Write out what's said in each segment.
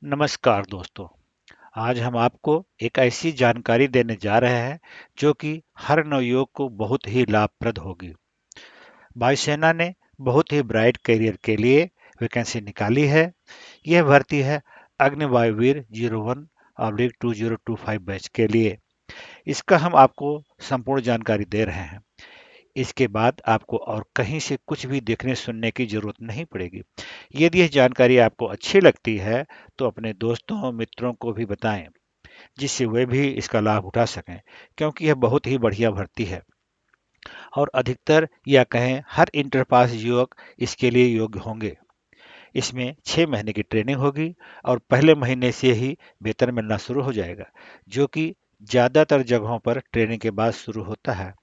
नमस्कार दोस्तों। आज हम आपको एक ऐसी जानकारी देने जा रहे हैं जो कि हर नवयुवक को बहुत ही लाभप्रद होगी। वायुसेना ने बहुत ही ब्राइट करियर के लिए वैकेंसी निकाली है। यह भर्ती है अग्निवायुवीर 01/2025 बैच के लिए। इसका हम आपको संपूर्ण जानकारी दे रहे हैं। इसके बाद आपको और कहीं से कुछ भी देखने सुनने की जरूरत नहीं पड़ेगी। यदि यह जानकारी आपको अच्छी लगती है तो अपने दोस्तों मित्रों को भी बताएं, जिससे वे भी इसका लाभ उठा सकें, क्योंकि यह बहुत ही बढ़िया भर्ती है और अधिकतर या कहें हर इंटर पास युवक इसके लिए योग्य होंगे। इसमें 6 महीने की ट्रेनिंग होगी और पहले महीने से ही वेतन मिलना शुरू हो जाएगा, जो कि ज़्यादातर जगहों पर ट्रेनिंग के बाद शुरू होता है।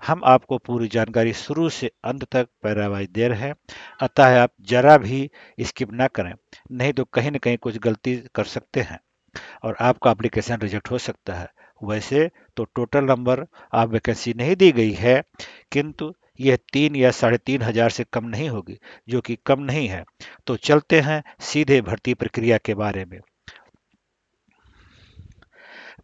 हम आपको पूरी जानकारी शुरू से अंत तक पैरावाइज दे रहे हैं, अतः आप जरा भी स्किप ना करें, नहीं तो कहीं न कहीं कुछ गलती कर सकते हैं और आपका एप्लीकेशन रिजेक्ट हो सकता है। वैसे तो टोटल नंबर आप वैकेंसी नहीं दी गई है, किंतु यह 3 या 3,500 से कम नहीं होगी, जो कि कम नहीं है। तो चलते हैं सीधे भर्ती प्रक्रिया के बारे में।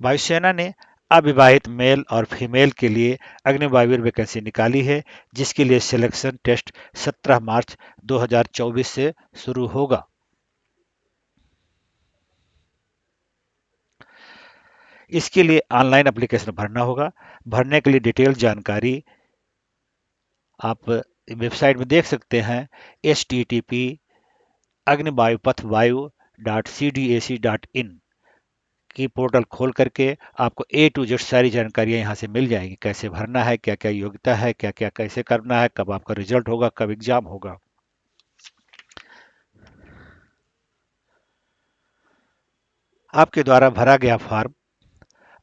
वायुसेना ने अविवाहित मेल और फीमेल के लिए अग्निवायुवीर वैकेंसी निकाली है, जिसके लिए सिलेक्शन टेस्ट 17 मार्च 2024 से शुरू होगा। इसके लिए ऑनलाइन एप्लीकेशन भरना होगा। भरने के लिए डिटेल जानकारी आप वेबसाइट में देख सकते हैं। http अग्निवायुपथवायु.cdac.in की पोर्टल खोल करके आपको A to Z सारी जानकारियां यहाँ से मिल जाएंगी। कैसे भरना है, क्या क्या योग्यता है, क्या क्या कैसे करना है, कब आपका रिजल्ट होगा, कब एग्जाम होगा। आपके द्वारा भरा गया फॉर्म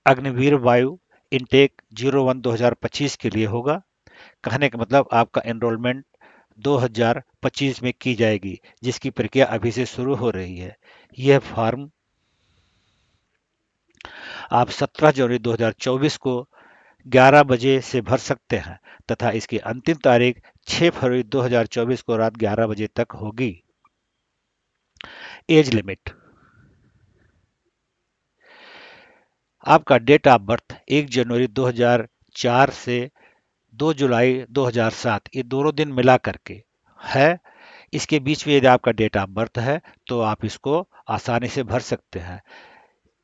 अग्निवीर वायु इनटेक 01/2025 के लिए होगा। कहने का मतलब आपका एनरोलमेंट 2025 में की जाएगी, जिसकी प्रक्रिया अभी से शुरू हो रही है। यह फॉर्म आप 17 जनवरी 2024 को 11 बजे से भर सकते हैं तथा इसकी अंतिम तारीख 6 फरवरी 2024 को रात 11 बजे तक होगी। एज लिमिट आपका डेट ऑफ बर्थ 1 जनवरी 2004 से 2 जुलाई 2007, ये दोनों दिन मिला करके है। इसके बीच में यदि आपका डेट ऑफ बर्थ है तो आप इसको आसानी से भर सकते हैं।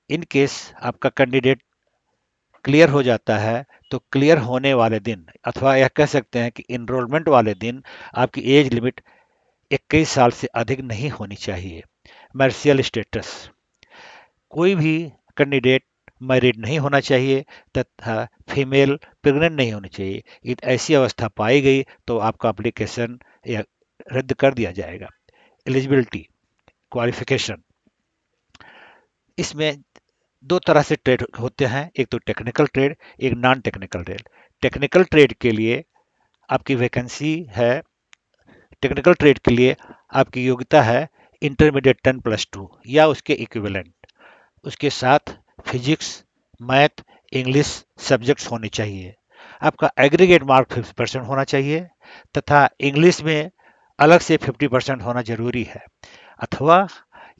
इन केस आपका कैंडिडेट क्लियर हो जाता है तो क्लियर होने वाले दिन अथवा यह कह सकते हैं कि इनरोलमेंट वाले दिन आपकी एज लिमिट 21 साल से अधिक नहीं होनी चाहिए। मैरियल स्टेटस कोई भी कैंडिडेट मैरिड नहीं होना चाहिए तथा फीमेल प्रेग्नेंट नहीं होनी चाहिए। यदि ऐसी अवस्था पाई गई तो आपका एप्लीकेशन या रद्द कर दिया जाएगा। एलिजिबिलिटी क्वालिफिकेशन इसमें दो तरह से ट्रेड होते हैं, एक तो टेक्निकल ट्रेड, एक non technical trade. Technical trade के लिए आपकी वैकेंसी है। टेक्निकल ट्रेड के लिए आपकी योग्यता है इंटरमीडिएट 10+2 या उसके इक्विवेलेंट। उसके साथ फिजिक्स, मैथ, इंग्लिश सब्जेक्ट्स होने चाहिए। आपका एग्रीगेट मार्क 50% होना चाहिए तथा इंग्लिश में अलग से 50% होना जरूरी है। अथवा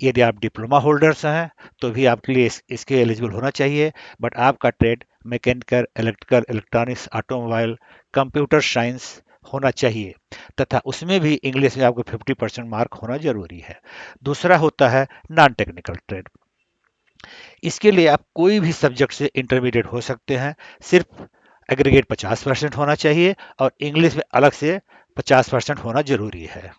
यदि आप डिप्लोमा होल्डर्स हैं तो भी आपके लिए इसके एलिजिबल होना चाहिए। बट आपका trade mechanical, electrical, electronics, automobile, computer science होना चाहिए तथा उसमें भी इंग्लिश में आपको 50% मार्क होना जरूरी है। दूसरा होता है नॉन टेक्निकल ट्रेड। इसके लिए आप कोई भी सब्जेक्ट से इंटरमीडिएट हो सकते हैं। सिर्फ एग्रीगेट 50% होना चाहिए और इंग्लिश में अलग से 50% होना जरूरी है।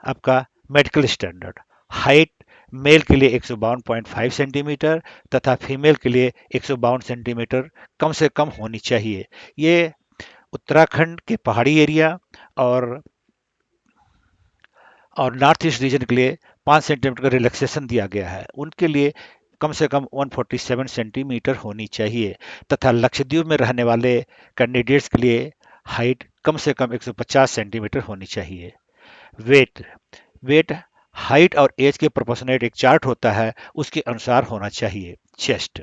आपका मेडिकल स्टैंडर्ड हाइट मेल के लिए 152.5 सेंटीमीटर तथा फीमेल के लिए 152 सेंटीमीटर कम से कम होनी चाहिए। ये उत्तराखंड के पहाड़ी एरिया और नॉर्थ ईस्ट रीजन के लिए 5 सेंटीमीटर का रिलैक्सेशन दिया गया है। उनके लिए कम से कम 147 सेंटीमीटर होनी चाहिए तथा लक्षद्वीप में रहने वाले कैंडिडेट्स के लिए हाइट कम से कम 150 सेंटीमीटर होनी चाहिए। वेट वेट हाइट और एज के प्रोपोर्शनेट एक चार्ट होता है, उसके अनुसार होना चाहिए। चेस्ट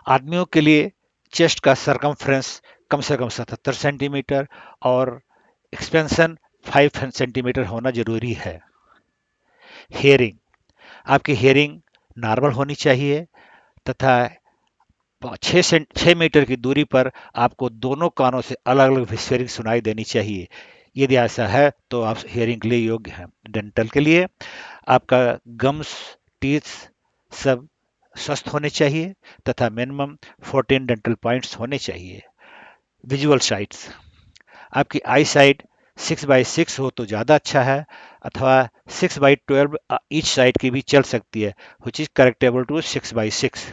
आदमियों के लिए चेस्ट का सरकमफ्रेंस कम से कम 77 सेंटीमीटर और एक्सपेंशन 5 सेंटीमीटर होना जरूरी है। हेयरिंग, आपकी हेयरिंग नॉर्मल होनी चाहिए तथा 6 मीटर की दूरी पर आपको दोनों कानों से अलग अलग व्हिस्परिंग सुनाई देनी चाहिए। यदि ऐसा है तो आप हेयरिंग के लिए योग्य हैं। डेंटल के लिए आपका गम्स, टीथ सब स्वस्थ होने चाहिए तथा मिनिमम 14 डेंटल पॉइंट्स होने चाहिए। विजुअल साइट्स, आपकी आई साइड 6x6 हो तो ज़्यादा अच्छा है अथवा 6x12 ईच साइड की भी चल सकती है, विच इज़ करेक्टेबल टू 6x6।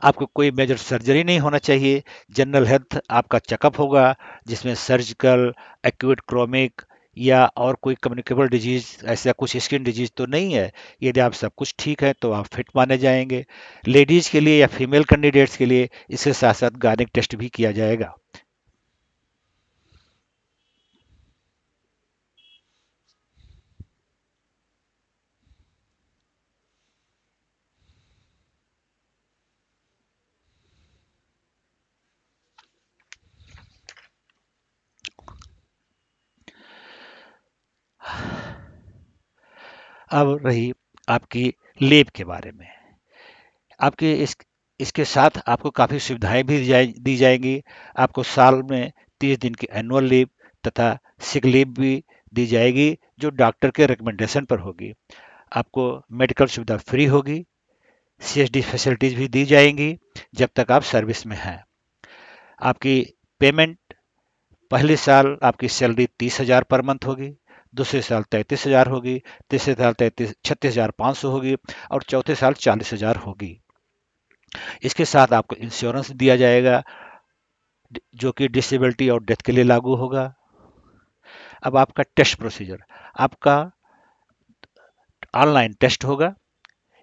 आपको कोई मेजर सर्जरी नहीं होना चाहिए। जनरल हेल्थ आपका चेकअप होगा जिसमें सर्जिकल, एक्यूट क्रोमिक या और कोई कम्युनिकेबल डिजीज, ऐसा कुछ स्किन डिजीज तो नहीं है। यदि आप सब कुछ ठीक है तो आप फिट माने जाएंगे। लेडीज के लिए या फीमेल कैंडिडेट्स के लिए इसके साथ साथ गायनिक टेस्ट भी किया जाएगा। अब रही आपकी लेब के बारे में। आपके इसके साथ आपको काफ़ी सुविधाएं भी दी जाएंगी। आपको साल में 30 दिन की एनुअल लीव तथा सिक लीव भी दी जाएगी जो डॉक्टर के रिकमेंडेशन पर होगी। आपको मेडिकल सुविधा फ्री होगी। सीएसडी फैसिलिटीज भी दी जाएंगी जब तक आप सर्विस में हैं। आपकी पेमेंट, पहले साल आपकी सैलरी 30,000 पर मंथ होगी, दूसरे साल 33,000 होगी, तीसरे साल 36,500 होगी और चौथे साल 40,000 होगी। इसके साथ आपको इंश्योरेंस दिया जाएगा जो कि डिसेबिलिटी और डेथ के लिए लागू होगा। अब आपका टेस्ट प्रोसीजर, आपका ऑनलाइन टेस्ट होगा।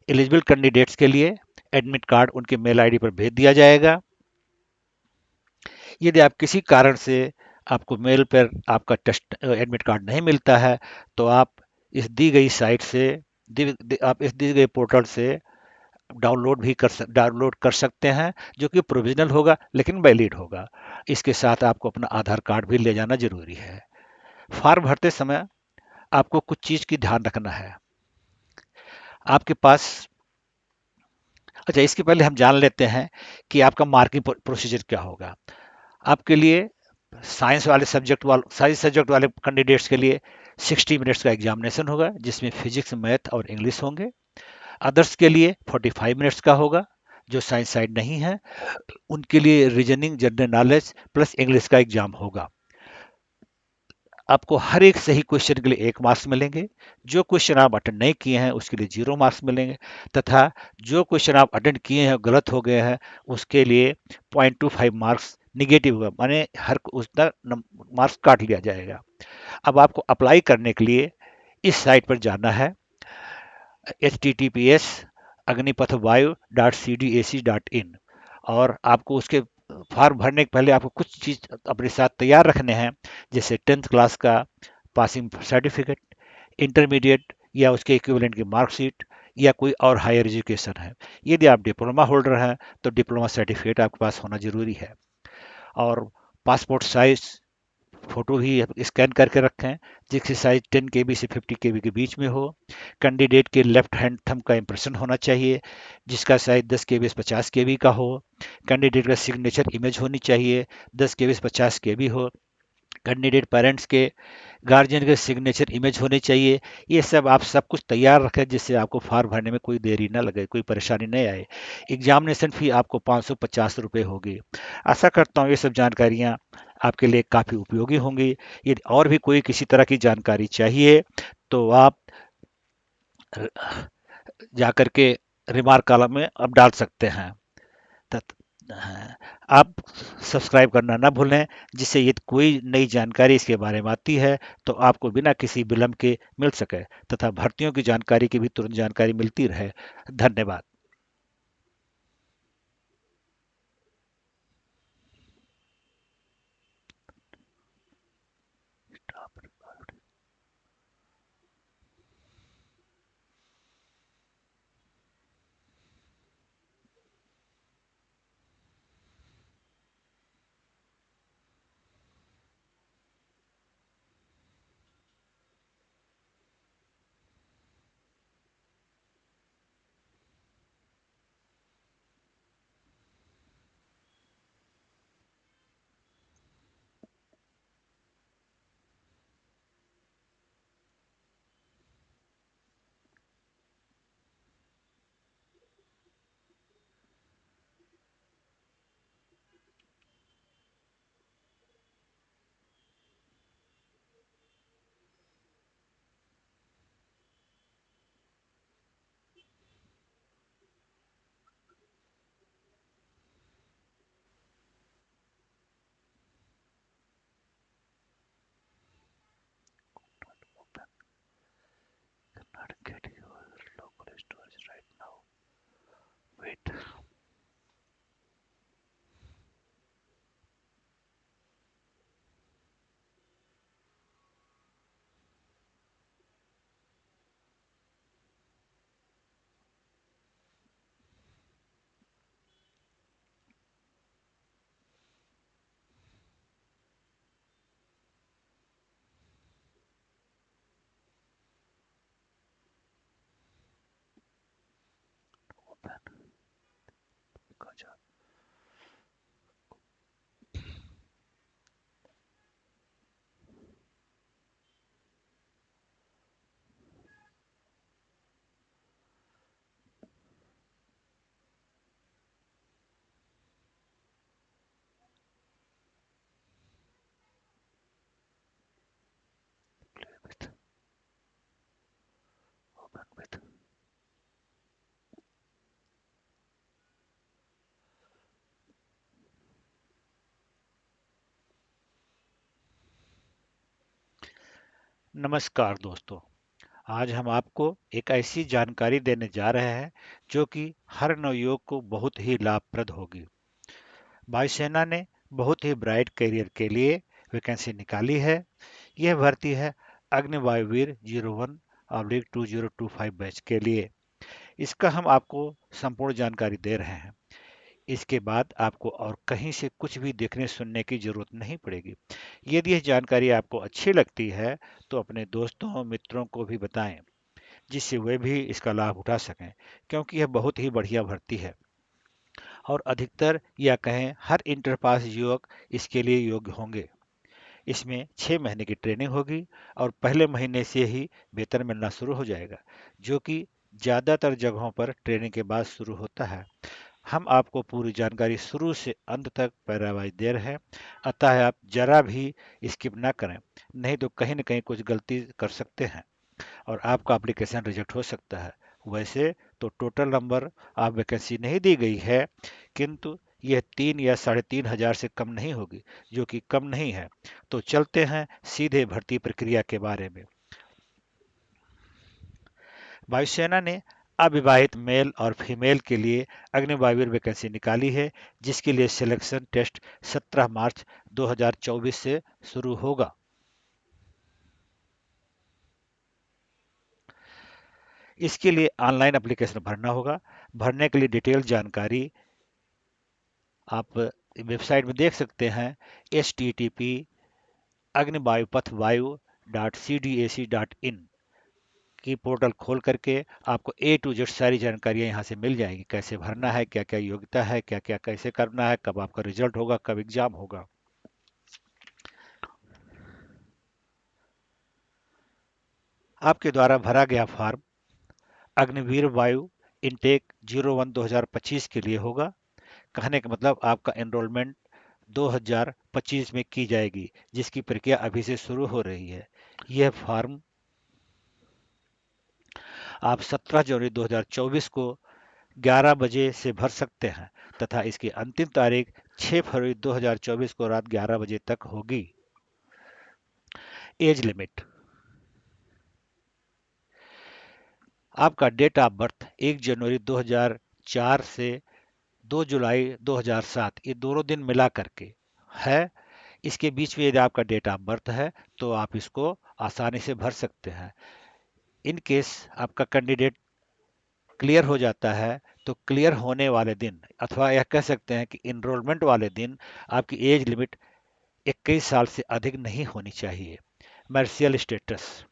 एलिजिबल कैंडिडेट्स के लिए एडमिट कार्ड उनके मेल आईडी पर भेज दिया जाएगा। यदि आप किसी कारण से आपको मेल पर आपका टेस्ट एडमिट कार्ड नहीं मिलता है तो आप इस दी गई साइट से आप इस दी गई पोर्टल से डाउनलोड कर सकते हैं जो कि प्रोविजनल होगा लेकिन वैलिड होगा। इसके साथ आपको अपना आधार कार्ड भी ले जाना जरूरी है। फॉर्म भरते समय आपको कुछ चीज की ध्यान रखना है। आपके पास, अच्छा इसके पहले हम जान लेते हैं कि आपका मार्किंग प्रोसीजर क्या होगा। आपके लिए साइंस सब्जेक्ट वाले कैंडिडेट्स के लिए 60 मिनट्स का एग्जामिनेशन होगा जिसमें फिजिक्स, मैथ और इंग्लिश होंगे। अदर्स के लिए 45 मिनट्स का होगा जो साइंस साइड नहीं है। उनके लिए reasoning, general knowledge plus English का एग्जाम होगा। आपको हर एक सही क्वेश्चन के लिए 1 मार्क्स मिलेंगे। जो क्वेश्चन आप अटेंड नहीं किए हैं उसके लिए 0 मार्क्स मिलेंगे तथा जो क्वेश्चन आप अटेंड किए हैं गलत हो गए हैं उसके लिए 0.25 मार्क्स निगेटिव होगा, माने हर उसका मार्क्स काट लिया जाएगा। अब आपको अप्लाई करने के लिए इस साइट पर जाना है, https://agnipathvayu.cdac.in, और आपको उसके फॉर्म भरने के पहले आपको कुछ चीज़ अपने साथ तैयार रखने हैं जैसे 10th क्लास का पासिंग सर्टिफिकेट, इंटरमीडिएट या उसके इक्विवेलेंट की मार्कशीट या कोई और हायर एजुकेशन है। यदि आप डिप्लोमा होल्डर हैं तो डिप्लोमा सर्टिफिकेट आपके पास होना जरूरी है। और पासपोर्ट साइज फोटो भी स्कैन करके रखें जिसकी साइज 10 KB से 50 KB के बीच में हो। कैंडिडेट के लेफ्ट हैंड थंब का इंप्रेशन होना चाहिए जिसका साइज 10 KB से 50 KB का हो। कैंडिडेट का सिग्नेचर इमेज होनी चाहिए, 10 KB से 50 KB हो। कैंडिडेट पेरेंट्स के, गार्जियन के सिग्नेचर इमेज होने चाहिए। ये सब आप सब कुछ तैयार रखें जिससे आपको फॉर्म भरने में कोई देरी ना लगे, कोई परेशानी नहीं आए। एग्जामिनेशन फी आपको 550 रुपये होगी। आशा करता हूँ ये सब जानकारियाँ आपके लिए काफ़ी उपयोगी होंगी। यदि और भी कोई किसी तरह की जानकारी चाहिए तो आप जा कर के रिमार्क कॉलम में आप डाल सकते हैं। तत आप सब्सक्राइब करना ना भूलें जिससे यदि कोई नई जानकारी इसके बारे में आती है तो आपको बिना किसी विलंब के मिल सके तथा भर्तियों की जानकारी की भी तुरंत जानकारी मिलती रहे। धन्यवाद। नमस्कार दोस्तों। आज हम आपको एक ऐसी जानकारी देने जा रहे हैं जो कि हर नवयुवक को बहुत ही लाभप्रद होगी। वायुसेना ने बहुत ही ब्राइट करियर के लिए वैकेंसी निकाली है। यह भर्ती है अग्निवायुवीर 01/2025 बैच के लिए। इसका हम आपको संपूर्ण जानकारी दे रहे हैं। इसके बाद आपको और कहीं से कुछ भी देखने सुनने की जरूरत नहीं पड़ेगी। यदि यह जानकारी आपको अच्छी लगती है तो अपने दोस्तों मित्रों को भी बताएं, जिससे वे भी इसका लाभ उठा सकें, क्योंकि यह बहुत ही बढ़िया भर्ती है और अधिकतर या कहें हर इंटर पास युवक इसके लिए योग्य होंगे। इसमें 6 महीने की ट्रेनिंग होगी और पहले महीने से ही वेतन मिलना शुरू हो जाएगा, जो कि ज़्यादातर जगहों पर ट्रेनिंग के बाद शुरू होता है। हम आपको पूरी जानकारी शुरू से अंत तक पैरावाइज दे रहे हैं, अतः आप जरा भी स्किप ना करें, नहीं तो कहीं न कहीं कुछ गलती कर सकते हैं और आपका एप्लीकेशन रिजेक्ट हो सकता है। वैसे तो टोटल नंबर आप वैकेंसी नहीं दी गई है, किंतु यह 3 या 3,500 से कम नहीं होगी, जो कि कम नहीं है। तो चलते हैं सीधे भर्ती प्रक्रिया के बारे में। वायुसेना ने अविवाहित मेल और फीमेल के लिए अग्निवायुवीर वैकेंसी निकाली है, जिसके लिए सिलेक्शन टेस्ट 17 मार्च 2024 से शुरू होगा। इसके लिए ऑनलाइन एप्लीकेशन भरना होगा। भरने के लिए डिटेल जानकारी आप वेबसाइट में देख सकते हैं। http अग्निवायुपथवायु.cdac.in की पोर्टल खोल करके आपको A to Z सारी जानकारियाँ यहाँ से मिल जाएगी। कैसे भरना है, क्या क्या योग्यता है, क्या क्या कैसे करना है, कब आपका रिजल्ट होगा, कब एग्जाम होगा। आपके द्वारा भरा गया फॉर्म अग्निवीर वायु इनटेक 01/2025 के लिए होगा। कहने का मतलब आपका एनरोलमेंट 2025 में की जाएगी, जिसकी प्रक्रिया अभी से शुरू हो रही है। यह फॉर्म आप 17 जनवरी 2024 को 11 बजे से भर सकते हैं तथा इसकी अंतिम तारीख 6 फरवरी 2024 को रात 11 बजे तक होगी। एज लिमिट आपका डेट ऑफ बर्थ 1 जनवरी 2004 से 2 जुलाई 2007 ये दोनों दिन मिला करके है। इसके बीच में यदि आपका डेट ऑफ बर्थ है तो आप इसको आसानी से भर सकते हैं। इन केस आपका कैंडिडेट क्लियर हो जाता है तो क्लियर होने वाले दिन अथवा यह कह सकते हैं कि इनरोलमेंट वाले दिन आपकी एज लिमिट 21 साल से अधिक नहीं होनी चाहिए। मैरिटल स्टेटस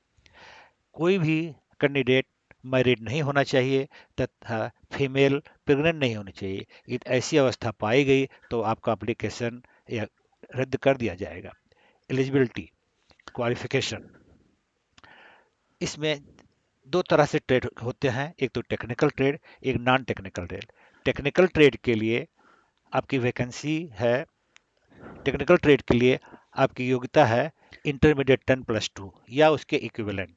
कोई भी कैंडिडेट मैरिड नहीं होना चाहिए तथा फीमेल प्रेग्नेंट नहीं होनी चाहिए। यदि ऐसी अवस्था पाई गई तो आपका एप्लीकेशन रद्द कर दिया जाएगा। एलिजिबिलिटी क्वालिफिकेशन इसमें दो तरह से ट्रेड होते हैं, एक तो टेक्निकल ट्रेड, एक non technical trade. Technical trade के लिए आपकी वैकेंसी है। टेक्निकल ट्रेड के लिए आपकी योग्यता है इंटरमीडिएट 10+2 या उसके इक्विवेलेंट।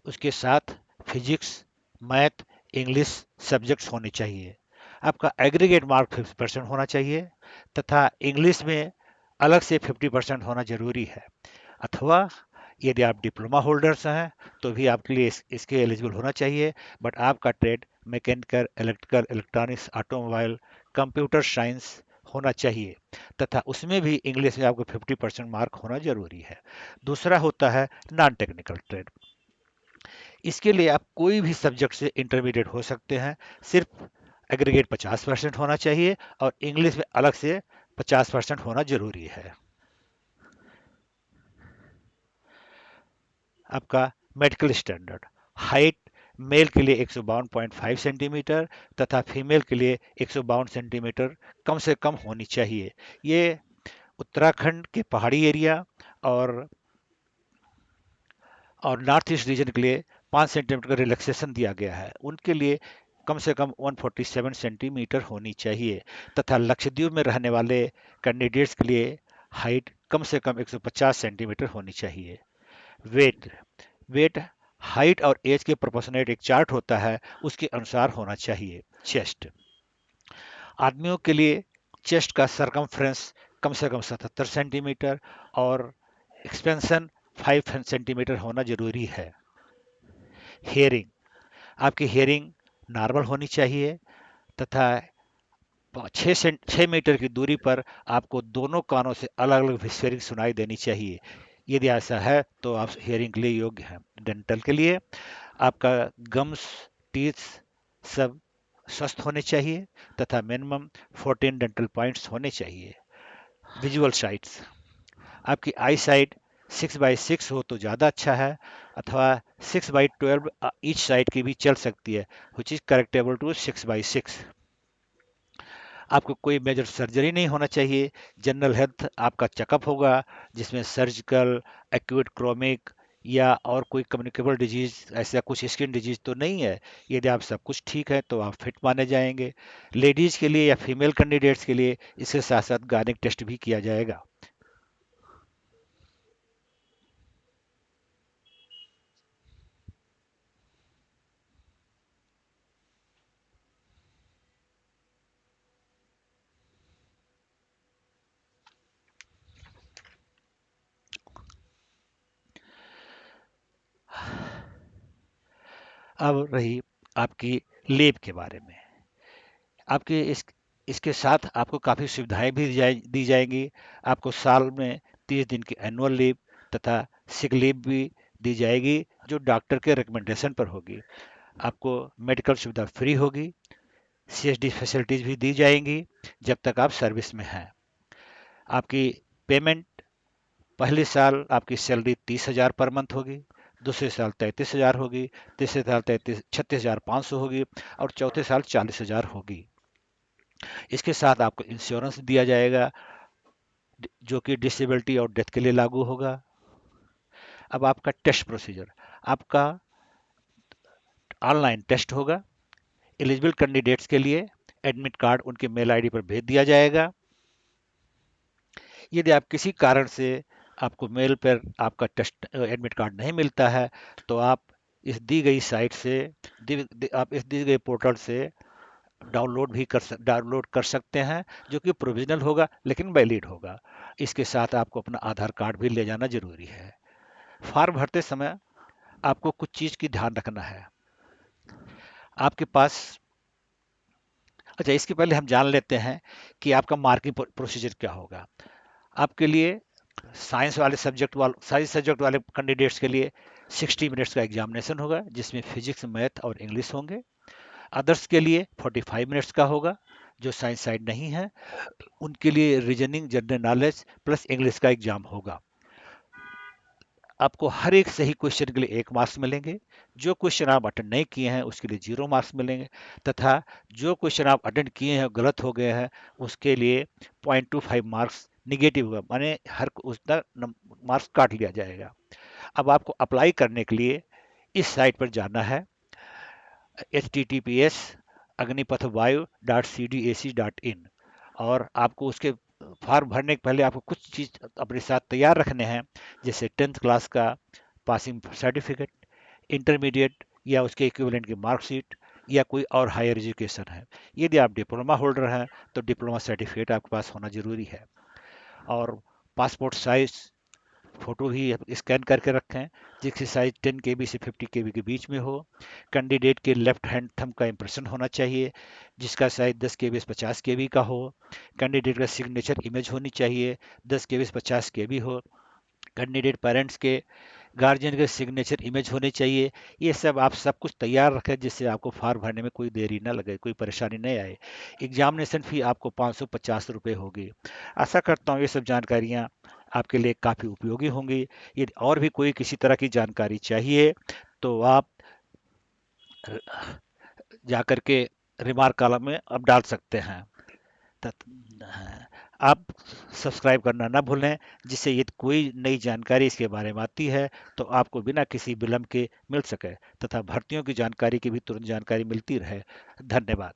उसके साथ फिजिक्स, मैथ, इंग्लिश सब्जेक्ट्स होने चाहिए। आपका एग्रीगेट मार्क 50% होना चाहिए तथा इंग्लिश में अलग से 50% होना जरूरी है। अथवा यदि आप डिप्लोमा होल्डर्स हैं तो भी आपके लिए इसके एलिजिबल होना चाहिए। बट आपका trade mechanical, electrical, electronics, automobile, computer science होना चाहिए तथा उसमें भी इंग्लिश में आपको 50% मार्क होना जरूरी है। दूसरा होता है नॉन टेक्निकल ट्रेड। इसके लिए आप कोई भी सब्जेक्ट से इंटरमीडिएट हो सकते हैं। सिर्फ एग्रीगेट 50% होना चाहिए और इंग्लिश में अलग से 50% होना जरूरी है। आपका मेडिकल स्टैंडर्ड हाइट मेल के लिए 152.5 सेंटीमीटर तथा फीमेल के लिए 152 सेंटीमीटर कम से कम होनी चाहिए। ये उत्तराखंड के पहाड़ी एरिया और नॉर्थ ईस्ट रीजन के लिए 5 सेंटीमीटर का रिलैक्सेशन दिया गया है। उनके लिए कम से कम 147 सेंटीमीटर होनी चाहिए तथा लक्षद्वीप में रहने वाले कैंडिडेट्स के लिए हाइट कम से कम 150 सेंटीमीटर होनी चाहिए। वेट वेट हाइट और एज के प्रोपोर्शनेट एक चार्ट होता है, उसके अनुसार होना चाहिए। चेस्ट आदमियों के लिए चेस्ट का सरकमफ्रेंस कम से कम 77 सेंटीमीटर और एक्सपेंशन 5 सेंटीमीटर होना जरूरी है। हेयरिंग, आपकी हेयरिंग नॉर्मल होनी चाहिए तथा 6 मीटर की दूरी पर आपको दोनों कानों से अलग अलग व्हिस्परिंग सुनाई देनी चाहिए। यदि ऐसा है तो आप हेयरिंग के लिए योग्य हैं। डेंटल के लिए आपका गम्स, टीथ सब स्वस्थ होने चाहिए तथा मिनिमम 14 डेंटल पॉइंट्स होने चाहिए। विजुअल साइट्स, आपकी आई साइट 6x6 हो तो ज़्यादा अच्छा है, अथवा 6x12 ईच साइड की भी चल सकती है, विच इज़ करेक्टेबल टू 6x6। आपको कोई मेजर सर्जरी नहीं होना चाहिए। जनरल हेल्थ आपका चेकअप होगा, जिसमें सर्जिकल, एक्यूट क्रोमिक या और कोई कम्युनिकेबल डिजीज, ऐसा कुछ स्किन डिजीज तो नहीं है। यदि आप सब कुछ ठीक है तो आप फिट माने जाएंगे। लेडीज के लिए या फीमेल कैंडिडेट्स के लिए इसके साथ साथ गायनिक टेस्ट भी किया जाएगा। अब रही आपकी लेब के बारे में। आपके इसके साथ आपको काफ़ी सुविधाएं भी दी जाएंगी। आपको साल में 30 दिन की एनुअल लीव तथा सिक लीव भी दी जाएगी, जो डॉक्टर के रिकमेंडेशन पर होगी। आपको मेडिकल सुविधा फ्री होगी। सीएसडी फैसिलिटीज़ भी दी जाएंगी जब तक आप सर्विस में हैं। आपकी पेमेंट, पहले साल आपकी सैलरी 30,000 पर मंथ होगी, दूसरे साल 33,000 होगी, तीसरे साल 36,500 होगी और चौथे साल 40,000 होगी। इसके साथ आपको इंश्योरेंस दिया जाएगा, जो कि डिसेबिलिटी और डेथ के लिए लागू होगा। अब आपका टेस्ट प्रोसीजर, आपका ऑनलाइन टेस्ट होगा। एलिजिबल कैंडिडेट्स के लिए एडमिट कार्ड उनके मेल आईडी पर भेज दिया जाएगा। यदि आप किसी कारण से आपको मेल पर आपका टेस्ट एडमिट कार्ड नहीं मिलता है, तो आप इस दी गई साइट से आप इस दी गई पोर्टल से डाउनलोड कर सकते हैं, जो कि प्रोविजनल होगा लेकिन वैलिड होगा। इसके साथ आपको अपना आधार कार्ड भी ले जाना जरूरी है। फॉर्म भरते समय आपको कुछ चीज़ की ध्यान रखना है। आपके पास, अच्छा इसके पहले हम जान लेते हैं कि आपका मार्किंग प्रोसीजर क्या होगा। आपके लिए साइंस सब्जेक्ट वाले कैंडिडेट्स के लिए 60 मिनट्स का एग्जामिनेशन होगा, जिसमें फिजिक्स, मैथ और इंग्लिश होंगे। अदर्स के लिए 45 मिनट्स का होगा, जो साइंस साइड नहीं है। उनके लिए reasoning, general knowledge plus English का एग्जाम होगा। आपको हर एक सही क्वेश्चन के लिए 1 मार्क्स मिलेंगे। जो क्वेश्चन आप अटेंड नहीं किए हैं उसके लिए 0 मार्क्स मिलेंगे, तथा जो क्वेश्चन आप अटेंड किए हैं और गलत हो गए हैं उसके लिए 0.25 मार्क्स निगेटिव होगा, माने हर उसका मार्क्स काट लिया जाएगा। अब आपको अप्लाई करने के लिए इस साइट पर जाना है, https://agnipathvayu.cdac.in, और आपको उसके फॉर्म भरने के पहले आपको कुछ चीज़ अपने साथ तैयार रखने हैं, जैसे 10th क्लास का पासिंग सर्टिफिकेट, इंटरमीडिएट या उसके इक्विवेलेंट की मार्कशीट, या कोई और हायर एजुकेशन है। यदि आप डिप्लोमा होल्डर हैं तो डिप्लोमा सर्टिफिकेट आपके पास होना जरूरी है। और पासपोर्ट साइज फ़ोटो भी स्कैन करके रखें, जिसकी साइज 10 KB से 50 KB के बीच में हो। कैंडिडेट के लेफ्ट हैंड थंब का इम्प्रेशन होना चाहिए, जिसका साइज 10 KB से 50 KB का हो। कैंडिडेट का सिग्नेचर इमेज होनी चाहिए, 10 KB से 50 KB हो। कैंडिडेट पेरेंट्स के, गार्जियन के सिग्नेचर इमेज होने चाहिए। ये सब आप सब कुछ तैयार रखें, जिससे आपको फॉर्म भरने में कोई देरी ना लगे, कोई परेशानी नहीं आए। एग्जामिनेशन फ़ी आपको 550 रुपये होगी। आशा करता हूँ ये सब जानकारियाँ आपके लिए काफ़ी उपयोगी होंगी। यदि और भी कोई किसी तरह की जानकारी चाहिए तो आप जा कर के रिमार्क कॉलम में आप डाल सकते हैं। आप सब्सक्राइब करना ना भूलें, जिससे यदि कोई नई जानकारी इसके बारे में आती है तो आपको बिना किसी विलंब के मिल सके, तथा भर्तियों की जानकारी की भी तुरंत जानकारी मिलती रहे। धन्यवाद।